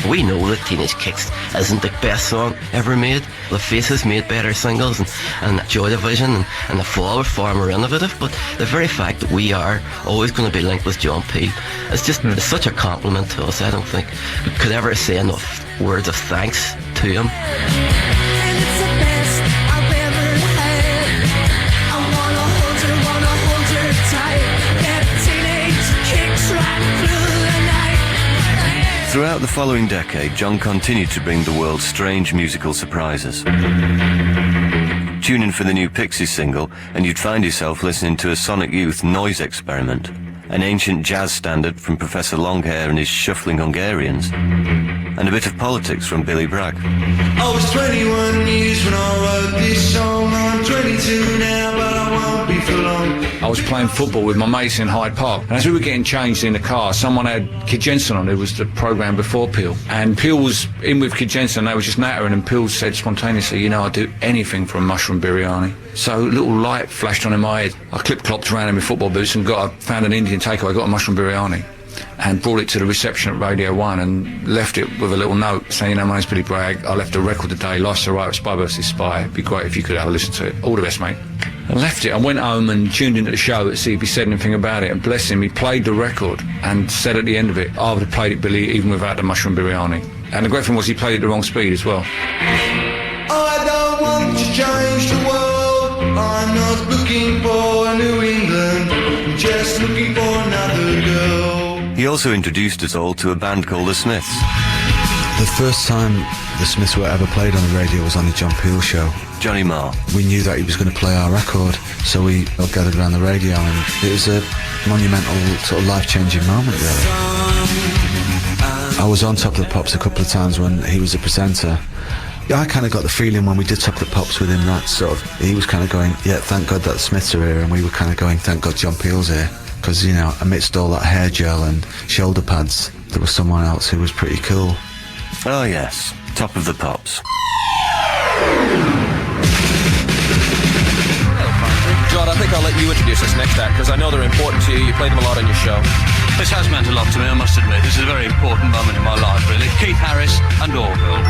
We know that Teenage Kicks isn't the best song ever made. The Faces made better singles, and Joy Division and The Fall were far more innovative, but the very fact that we are always going to be linked with John Peel, it's such a compliment to us. I don't think we could ever say enough words of thanks to him. Throughout the following decade, John continued to bring the world strange musical surprises. Tune in for the new Pixies single, and you'd find yourself listening to a Sonic Youth noise experiment, an ancient jazz standard from Professor Longhair and his shuffling Hungarians, and a bit of politics from Billy Bragg. I was 21 years when I wrote this song. I'm 22 now, but I won't be for long. I was playing football with my mates in Hyde Park, and as we were getting changed in the car, someone had Kid Jensen on, who was the programme before Peel. And Peel was in with Kid Jensen, they were just nattering, and Peel said spontaneously, you know, I'd do anything for a mushroom biryani. So a little light flashed on in my head. I clip-clopped around in my football boots and found an Indian takeaway, got a mushroom biryani, and brought it to the reception at Radio 1 and left it with a little note saying, you know, my name's Billy Bragg, I left a record today, Life's a Writer, Spy vs. Spy, it'd be great if you could have a listen to it. All the best, mate. I left it. I went home and tuned into the show to see if he said anything about it, and bless him, he played the record and said at the end of it, I would have played it, Billy, even without the mushroom biryani. And the great thing was he played it at the wrong speed as well. I don't want to change the world. I'm not looking for New England. I'm just looking for another girl. He also introduced us all to a band called the Smiths. The first time the Smiths were ever played on the radio was on the John Peel show. Johnny Marr. We knew that he was going to play our record, so we all gathered around the radio, and it was a monumental, sort of life-changing moment, really. I was on Top of the Pops a couple of times when he was a presenter. I kind of got the feeling when we did Top of the Pops with him that sort of, he was kind of going, yeah, thank God that Smiths are here, and we were kind of going, thank God John Peel's here. Because, you know, amidst all that hair gel and shoulder pads, there was someone else who was pretty cool. Oh yes, Top of the Pops. John, I think I'll let you introduce this next act, because I know they're important to you. You played them a lot on your show. This has meant a lot to me, I must admit. This is a very important moment in my life, really. Keith Harris and Orville.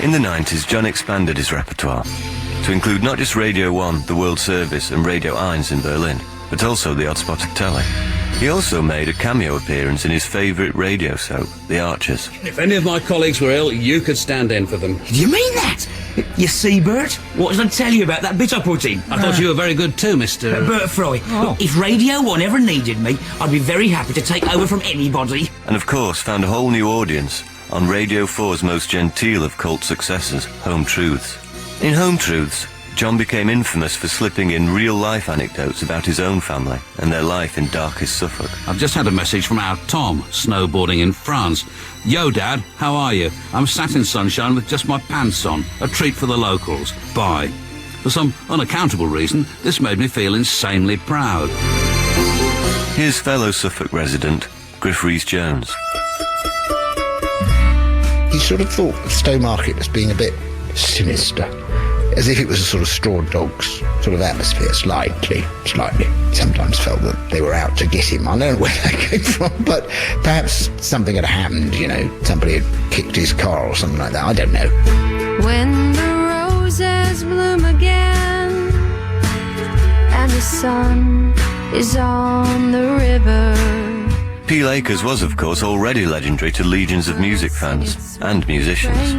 In the 90s, John expanded his repertoire to include not just Radio 1, the World Service and Radio 1 in Berlin, but also the Odd Spot of Telly. He also made a cameo appearance in his favourite radio soap, The Archers. If any of my colleagues were ill, you could stand in for them. Do you mean that? You see, Bert? What did I tell you about that bit I put in? I thought you were very good too, Mr... Bert Fry. Oh. Look, if Radio 1 ever needed me, I'd be very happy to take over from anybody. And of course found a whole new audience on Radio 4's most genteel of cult successors, Home Truths. In Home Truths, John became infamous for slipping in real-life anecdotes about his own family and their life in darkest Suffolk. I've just had a message from our Tom, snowboarding in France. Yo, Dad, how are you? I'm sat in sunshine with just my pants on. A treat for the locals. Bye. For some unaccountable reason, this made me feel insanely proud. Here's fellow Suffolk resident, Griff Rhys-Jones. He sort of thought of Stowmarket as being a bit sinister, as if it was a sort of straw dogs sort of atmosphere, slightly. Sometimes felt that they were out to get him. I don't know where that came from, but perhaps something had happened, you know, somebody had kicked his car or something like that, I don't know. When the roses bloom again and the sun is on the river. Peel Acres was, of course, already legendary to legions of music fans and musicians.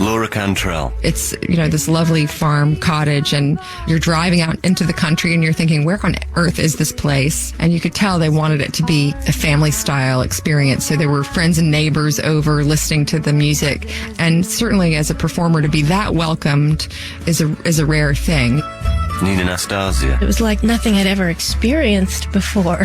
Laura Cantrell. It's, this lovely farm cottage, and you're driving out into the country and you're thinking, where on earth is this place? And you could tell they wanted it to be a family style experience. So there were friends and neighbors over listening to the music. And certainly as a performer, to be that welcomed is a rare thing. Nina Nastasia. It was like nothing I'd ever experienced before.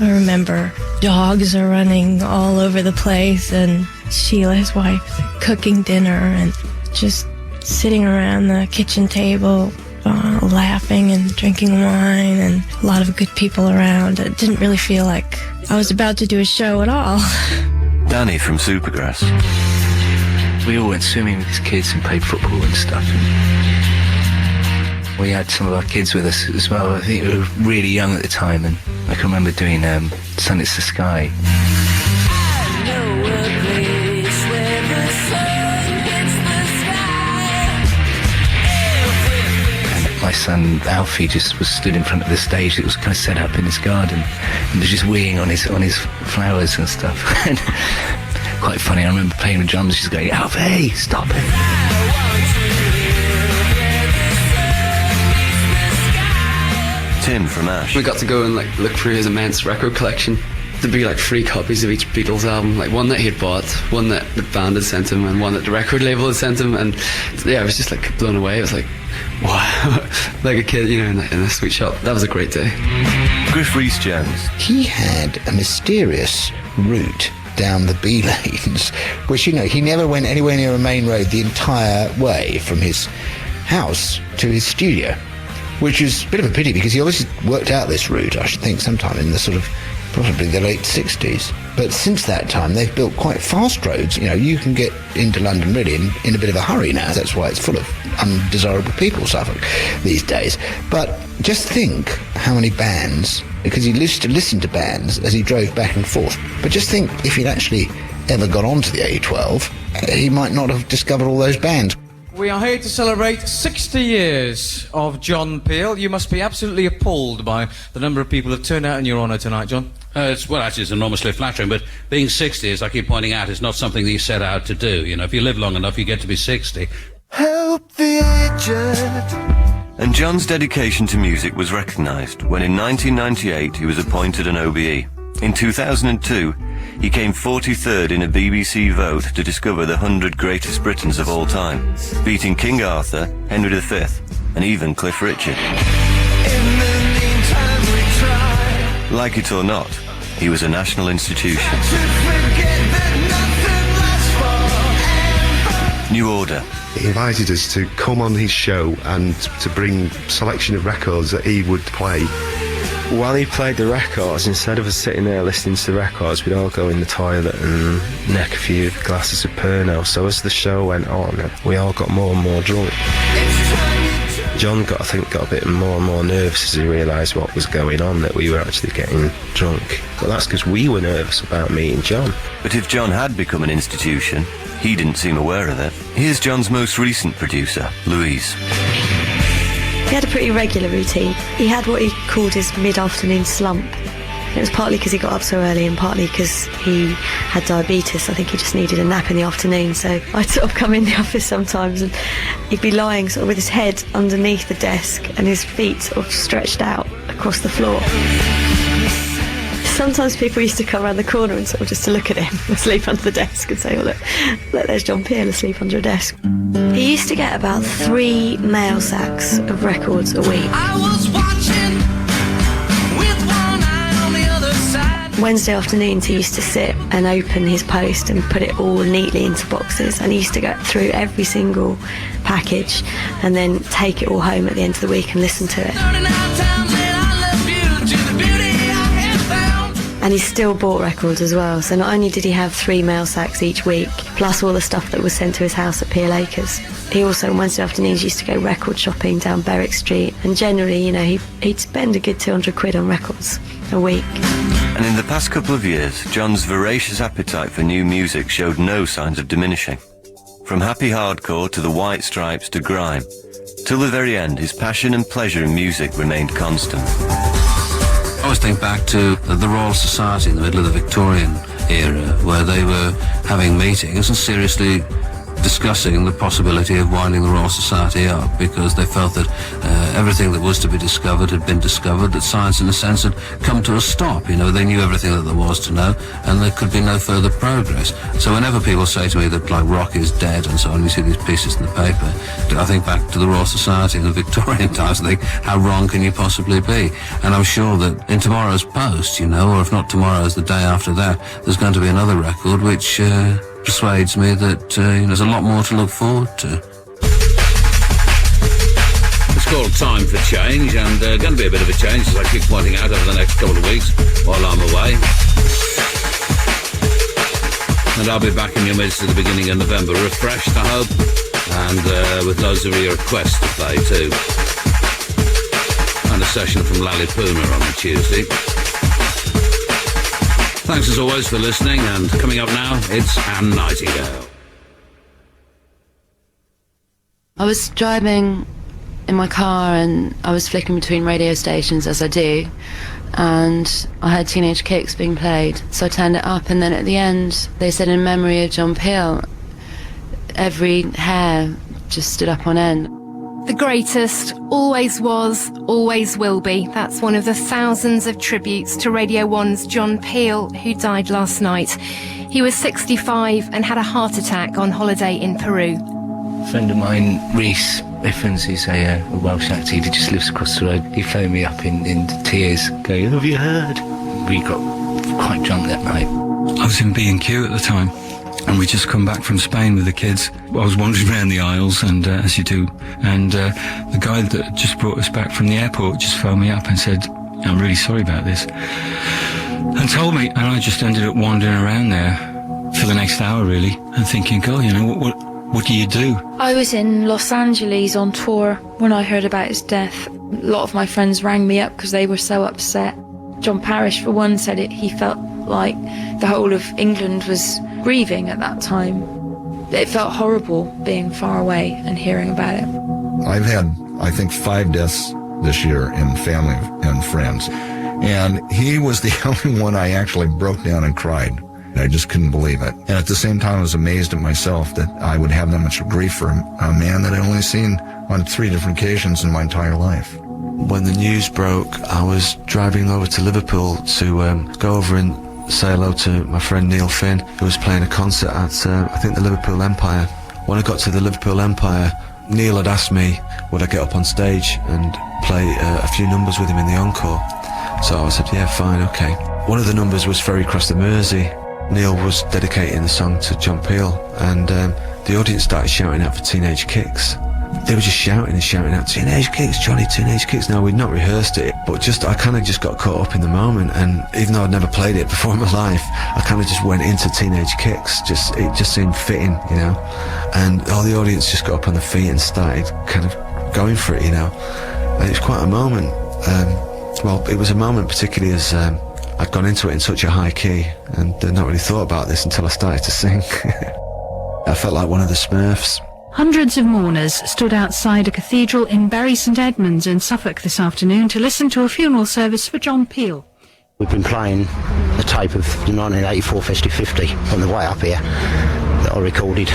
I remember dogs are running all over the place, and Sheila, his wife, cooking dinner and just sitting around the kitchen table, laughing and drinking wine, and a lot of good people around. It didn't really feel like I was about to do a show at all. Danny from Supergrass. We all went swimming with his kids and played football and stuff. We had some of our kids with us as well. I think we were really young at the time, and I can remember doing Sun It's the Sky. And my son Alfie just was stood in front of the stage. It was kind of set up in his garden, and was just weeing on his flowers and stuff. Quite funny. I remember playing the drums, just going, "Alfie, stop it." Tim from Ash. We got to go and look through his immense record collection. There'd be 3 copies of each Beatles album, one that he had bought, one that the band had sent him, and one that the record label had sent him. And yeah, I was just blown away. It was wow, like a kid, in a sweet shop. That was a great day. Griff Rhys-Jones. He had a mysterious route down the B lanes, which he never went anywhere near a main road the entire way from his house to his studio, which is a bit of a pity because he obviously worked out this route, I should think, sometime in the probably the late 60s. But since that time, they've built quite fast roads. You can get into London really in a bit of a hurry now. That's why it's full of undesirable people, Suffolk, these days. But just think how many bands, because he used to listen to bands as he drove back and forth. But just think if he'd actually ever got onto the A12, he might not have discovered all those bands. We are here to celebrate 60 years of John Peel. You must be absolutely appalled by the number of people who have turned out in your honour tonight, John. Actually, it's enormously flattering, but being 60, as I keep pointing out, is not something that you set out to do. If you live long enough, you get to be 60. Help the aged. And John's dedication to music was recognised when in 1998 he was appointed an OBE. In 2002, he came 43rd in a BBC vote to discover the 100 greatest Britons of all time, beating King Arthur, Henry V, and even Cliff Richard. Like it or not, he was a national institution. New Order. He invited us to come on his show and to bring a selection of records that he would play. While he played the records, instead of us sitting there listening to the records, we'd all go in the toilet and neck a few glasses of Pernod. So as the show went on, we all got more and more drunk. John got a bit more and more nervous as he realised what was going on, that we were actually getting drunk. But that's because we were nervous about meeting John. But if John had become an institution, he didn't seem aware of it. Here's John's most recent producer, Louise. He had a pretty regular routine. He had what he called his mid-afternoon slump. It was partly because he got up so early and partly because he had diabetes. I think he just needed a nap in the afternoon. So I'd sort of come in the office sometimes and he'd be lying sort of with his head underneath the desk and his feet sort of stretched out across the floor. Sometimes people used to come around the corner and sort of just to look at him asleep under the desk and say, "Oh, look, there's John Peel asleep under a desk." He used to get about 3 mail sacks of records a week. I was watching with one eye on the other side. Wednesday afternoons he used to sit and open his post and put it all neatly into boxes, and he used to go through every single package and then take it all home at the end of the week and listen to it. And he still bought records as well, so not only did he have 3 mail sacks each week, plus all the stuff that was sent to his house at Peel Acres, he also on Wednesday afternoons used to go record shopping down Berwick Street, and generally, he'd spend a good 200 quid on records a week. And in the past couple of years, John's voracious appetite for new music showed no signs of diminishing. From happy hardcore to the White Stripes to grime, till the very end, his passion and pleasure in music remained constant. I always think back to the Royal Society in the middle of the Victorian era, where they were having meetings and seriously discussing the possibility of winding the Royal Society up, because they felt that everything that was to be discovered had been discovered, that science in a sense had come to a stop. You know, they knew everything that there was to know, and there could be no further progress. So whenever people say to me that, like, rock is dead and so on, you see these pieces in the paper, I think back to the Royal Society in the Victorian times and think, how wrong can you possibly be? And I'm sure that in tomorrow's post, you know, or if not tomorrow's, the day after that, there's going to be another record which persuades me that there's a lot more to look forward to. It's called Time for Change, and going to be a bit of a change, as I keep pointing out, over the next couple of weeks while I'm away. And I'll be back in your midst at the beginning of November, refreshed, I hope, and with loads of your requests to play too. And a session from Lally Puma on the Tuesday. Thanks as always for listening, and coming up now, it's Anne Nightingale. I was driving in my car and I was flicking between radio stations, as I do, and I heard Teenage Kicks being played, so I turned it up, and then at the end they said, in memory of John Peel. Every hair just stood up on end. The greatest, always was, always will be. That's one of the thousands of tributes to Radio 1's John Peel, who died last night. He was 65 and had a heart attack on holiday in Peru. A friend of mine, Rhys Biffins, who's a Welsh actor, he just lives across the road. He phoned me up in tears, going, "Have you heard?" We got quite drunk that night. I was in B&Q at the time, and we'd just come back from Spain with the kids. I was wandering around the aisles, and as you do, and the guy that just brought us back from the airport just phoned me up and said, "I'm really sorry about this," and told me, and I just ended up wandering around there for the next hour, really, and thinking, God, you know, what do you do? I was in Los Angeles on tour when I heard about his death. A lot of my friends rang me up because they were so upset. John Parrish, for one, said he felt like the whole of England was grieving at that time. It felt horrible being far away and hearing about it. I've had, I think, 5 deaths this year in family and friends, and he was the only one I actually broke down and cried. I just couldn't believe it. And at the same time, I was amazed at myself that I would have that much grief for a man that I'd only seen on 3 different occasions in my entire life. When the news broke, I was driving over to Liverpool to go over and say hello to my friend Neil Finn, who was playing a concert at, I think, the Liverpool Empire. When I got to the Liverpool Empire, Neil had asked me would I get up on stage and play a few numbers with him in the encore. So I said, yeah, fine, okay. One of the numbers was Ferry Across the Mersey. Neil was dedicating the song to John Peel, and the audience started shouting out for Teenage Kicks. They were just shouting and shouting out, "Teenage Kicks, Johnny, Teenage Kicks." Now, we'd not rehearsed it, but I kind of just got caught up in the moment, and even though I'd never played it before in my life, I kind of just went into Teenage Kicks. It just seemed fitting, you know. And all the audience just got up on their feet and started kind of going for it, you know. And it was quite a moment. Well, it was a moment particularly as I'd gone into it in such a high key and not really thought about this until I started to sing. I felt like one of the Smurfs. Hundreds of mourners stood outside a cathedral in Bury St Edmunds in Suffolk this afternoon to listen to a funeral service for John Peel. We've been playing the tape of the 1984 Festive 50 on the way up here that I recorded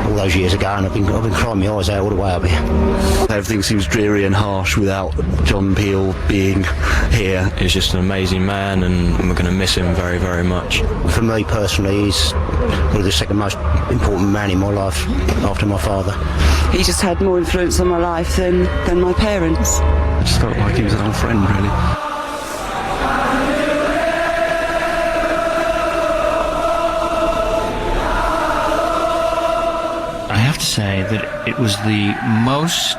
all those years ago, and I've been crying my eyes out all the way up here. Everything seems dreary and harsh without John Peel being here. He's just an amazing man, and we're going to miss him very, very much. For me personally, he's probably the second most important man in my life after my father. He just had more influence on my life than my parents. I just felt like he was an old friend, really. I have to say that it was the most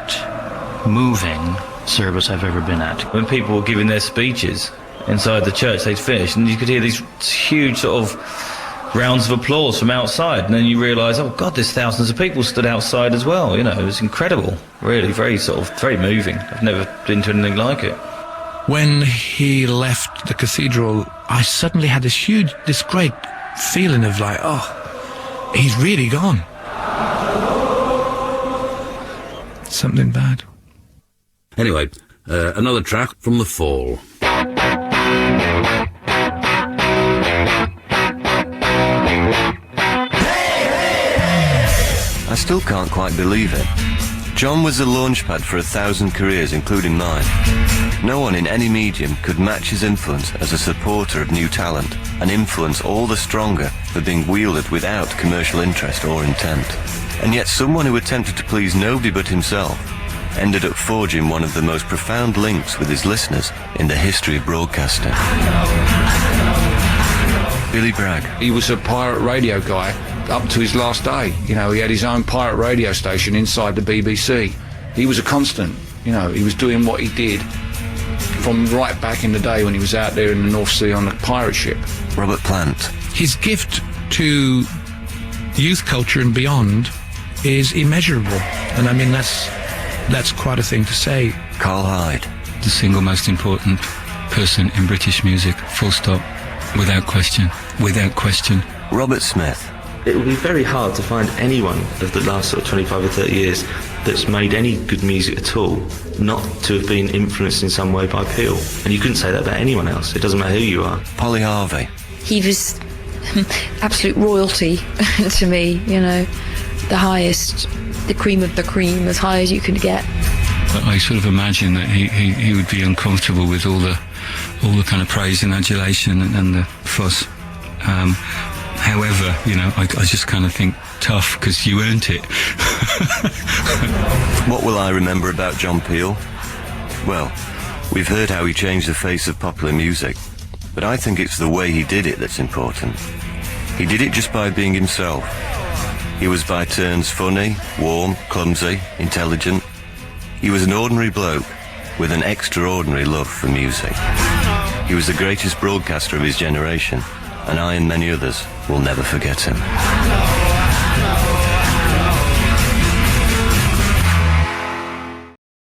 moving service I've ever been at. When people were giving their speeches inside the church, they'd finished, and you could hear these huge sort of rounds of applause from outside, and then you realise, oh God, there's thousands of people stood outside as well. You know, it was incredible, really, very moving. I've never been to anything like it. When he left the cathedral, I suddenly had this great feeling of like, oh, he's really gone. Something bad. Anyway, another track from The Fall. still can't quite believe it. John was the launchpad for 1,000 careers, including mine. No one in any medium could match his influence as a supporter of new talent, and influence all the stronger for being wielded without commercial interest or intent. And yet someone who attempted to please nobody but himself ended up forging one of the most profound links with his listeners in the history of broadcasting. Billy Bragg. He was a pirate radio guy up to his last day. You know, he had his own pirate radio station inside the BBC. He was a constant. You know, he was doing what he did from right back in the day when he was out there in the North Sea on a pirate ship. Robert Plant. His gift to youth culture and beyond is immeasurable. And I mean, that's quite a thing to say. Carl Hyde. The single most important person in British music, full stop, without question, without question. Robert Smith. It would be very hard to find anyone of the last sort of 25 or 30 years that's made any good music at all not to have been influenced in some way by Peel. And you couldn't say that about anyone else. It doesn't matter who you are. Polly Harvey. He was absolute royalty to me, you know, the highest, the cream of the cream, as high as you could get. But I sort of imagine that he would be uncomfortable with all the kind of praise and adulation and the fuss. However, you know, I just kind of think tough because you earned it. What will I remember about John Peel? Well, we've heard how he changed the face of popular music, but I think it's the way he did it that's important. He did it just by being himself. He was by turns funny, warm, clumsy, intelligent. He was an ordinary bloke with an extraordinary love for music. He was the greatest broadcaster of his generation, and I and many others will never forget him.